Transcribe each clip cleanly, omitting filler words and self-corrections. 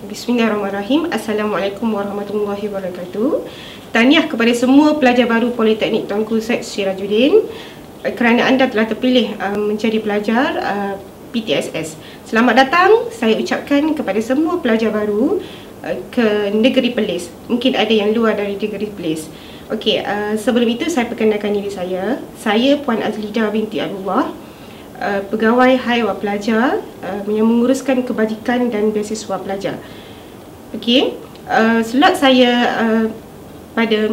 Bismillahirrahmanirrahim. Assalamualaikum warahmatullahi wabarakatuh. Tahniah kepada semua pelajar baru Politeknik Tuanku Syed Syirajuddin kerana anda telah terpilih menjadi pelajar PTSS. Selamat datang saya ucapkan kepada semua pelajar baru ke Negeri Perlis. Mungkin ada yang luar dari Negeri Perlis. Okey, sebelum itu saya perkenalkan diri saya. Saya Puan Azlida binti Abdullah, pegawai Haiwan Pelajar yang menguruskan kebajikan dan beasiswa pelajar. Okey, slot saya pada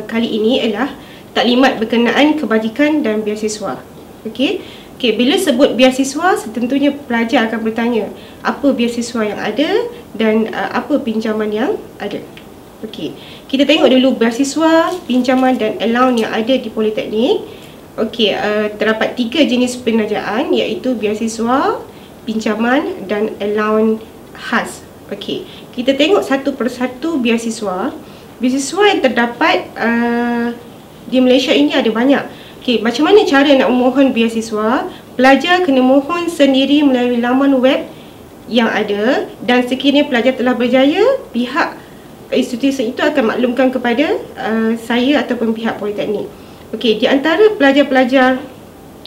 kali ini ialah taklimat berkenaan kebajikan dan beasiswa. Okey, bila sebut beasiswa, tentunya pelajar akan bertanya apa beasiswa yang ada dan apa pinjaman yang ada. Okey, kita tengok dulu beasiswa, pinjaman dan allowance yang ada di Politeknik. Okey, terdapat 3 jenis pendanaan iaitu beasiswa, pinjaman dan allowance khas. Okey, kita tengok satu persatu beasiswa. Beasiswa yang terdapat di Malaysia ini ada banyak. Okey, macam mana cara nak memohon beasiswa? Pelajar kena mohon sendiri melalui laman web yang ada, dan sekiranya pelajar telah berjaya, pihak institusi itu akan maklumkan kepada saya ataupun pihak Politeknik. Okey, di antara pelajar-pelajar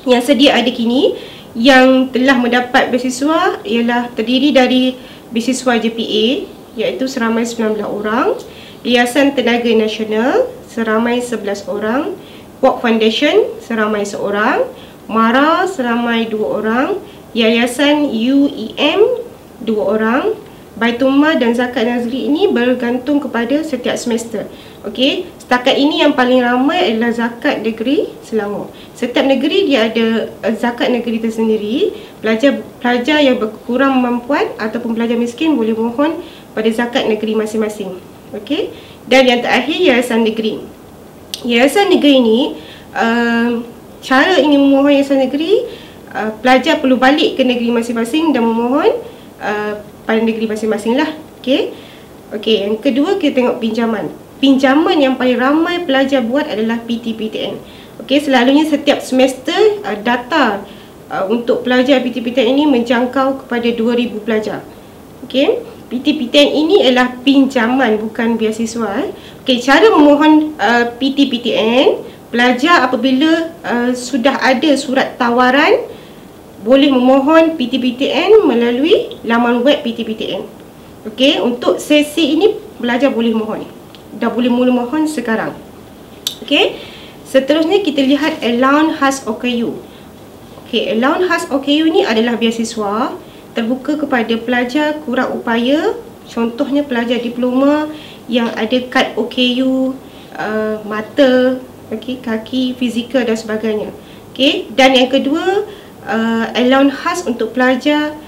yang sedia ada kini yang telah mendapat beasiswa ialah terdiri dari beasiswa JPA iaitu seramai 19 orang, Yayasan Tenaga Nasional seramai 11 orang, Walk Foundation seramai 1 orang, MARA seramai 2 orang, Yayasan UEM 2 orang. Baitulmal dan zakat nazri ini bergantung kepada setiap semester. Okey, setakat ini yang paling ramai adalah zakat negeri Selangor. Setiap negeri dia ada zakat negeri tersendiri. Pelajar yang berkurang kemampuan ataupun pelajar miskin boleh mohon pada zakat negeri masing-masing. Okey, dan yang terakhir yayasan negeri. Yayasan negeri ini cara ingin memohon yayasan negeri, pelajar perlu balik ke negeri masing-masing dan memohon pada negeri masing-masing lah. Okey, yang kedua kita tengok pinjaman. Pinjaman yang paling ramai pelajar buat adalah PT-PTN. Okey, selalunya setiap semester data untuk pelajar PT-PTN ini menjangkau kepada 2000 pelajar. Okey, PT-PTN ini adalah pinjaman bukan beasiswa. Okey, cara memohon PT-PTN, pelajar apabila sudah ada surat tawaran boleh memohon PT-PTN melalui laman web PT-PTN. Okey, untuk sesi ini pelajar boleh mohon. Dah boleh mula mohon sekarang. Okey, seterusnya kita lihat allowance khas OKU. Okey, allowance khas OKU ni adalah beasiswa terbuka kepada pelajar kurang upaya. Contohnya pelajar diploma yang ada kad OKU, mata, okey, kaki, fizikal dan sebagainya. Okey, dan yang kedua allowance khas untuk pelajar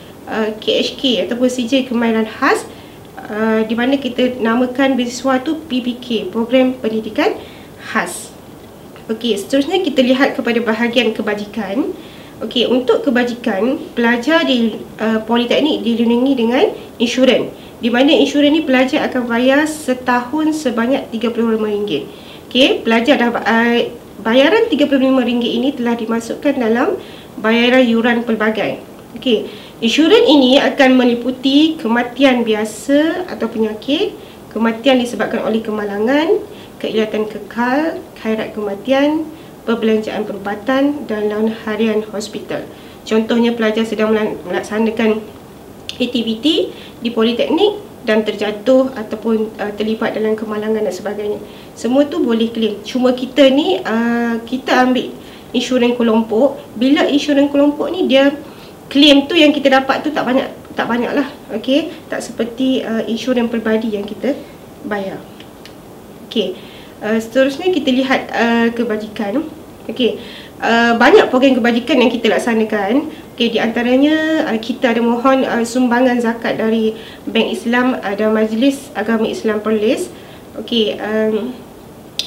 KHK ataupun CJ Kemahiran Khas, di mana kita namakan beasiswa tu PPK, Program Pendidikan Khas. Okey, seterusnya kita lihat kepada bahagian kebajikan. Okey, untuk kebajikan, pelajar di Politeknik dilindungi dengan insurans, di mana insurans ni pelajar akan bayar setahun sebanyak RM35. Okey, pelajar dah bayaran RM35 ini telah dimasukkan dalam bayaran yuran pelbagai. Okey, insurans ini akan meliputi kematian biasa atau penyakit, kematian disebabkan oleh kemalangan, keilatan kekal, khairat kematian, perbelanjaan perubatan dan laun harian hospital. Contohnya pelajar sedang melaksanakan aktiviti di Politeknik dan terjatuh ataupun terlibat dalam kemalangan dan sebagainya. Semua tu boleh claim. Cuma kita ni kita ambil insurans kelompok. Bila insurans kelompok ni dia claim tu yang kita dapat tu tak banyak lah. Okey, tak seperti insurans peribadi yang kita bayar. Okey, seterusnya kita lihat kebajikan. Okey, banyak program kebajikan yang kita laksanakan. Okey, di antaranya kita ada mohon sumbangan zakat dari Bank Islam dan Majlis Agama Islam Perlis. Okey,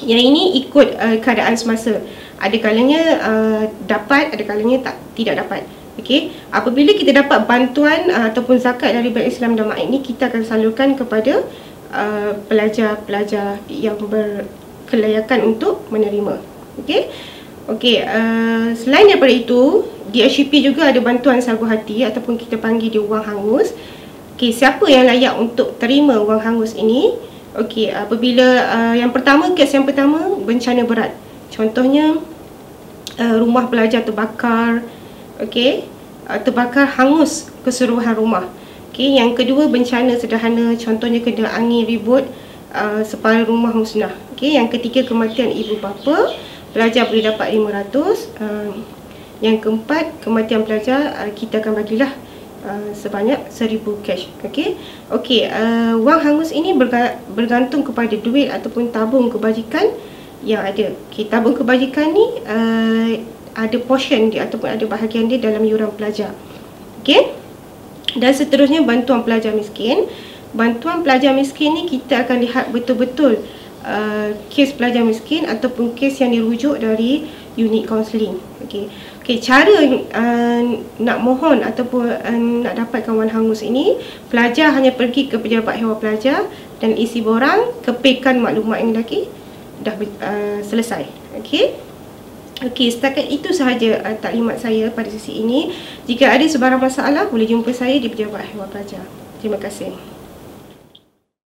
yang ini ikut keadaan semasa. Ada kalanya dapat, ada kalanya tidak dapat. Okey, apabila kita dapat bantuan ataupun zakat dari Bank Islam dan MAID ini, kita akan salurkan kepada pelajar-pelajar yang berkelayakan untuk menerima. Okey. Okey, selain daripada itu, di HCP juga ada bantuan sagu hati ataupun kita panggil dia wang hangus. Okey, siapa yang layak untuk terima wang hangus ini? Okey, apabila yang pertama, kes yang pertama bencana berat. Contohnya rumah pelajar terbakar, okey, terbakar hangus keseluruhan rumah. Okey, yang kedua bencana sederhana, contohnya kena angin ribut, separuh rumah musnah. Okey, yang ketiga kematian ibu bapa, pelajar boleh dapat 500. Yang keempat kematian pelajar, kita akan bagilah sebanyak 1000 cash. Okey. Wang hangus ini bergantung kepada duit ataupun tabung kebajikan yang ada. Okey, tabung kebajikan ni ada portion dia ataupun ada bahagian dia dalam yuran pelajar. Okey. Dan seterusnya bantuan pelajar miskin. Bantuan pelajar miskin ni kita akan lihat betul-betul kes pelajar miskin ataupun kes yang dirujuk dari unit kaunseling. Okey, cara nak mohon ataupun nak dapatkan wang hangus ini, pelajar hanya pergi ke pejabat hewal pelajar dan isi borang, kepikan maklumat yang lagi dah selesai. Okey, setakat itu sahaja taklimat saya pada sesi ini. Jika ada sebarang masalah, boleh jumpa saya di pejabat hewal pelajar. Terima kasih.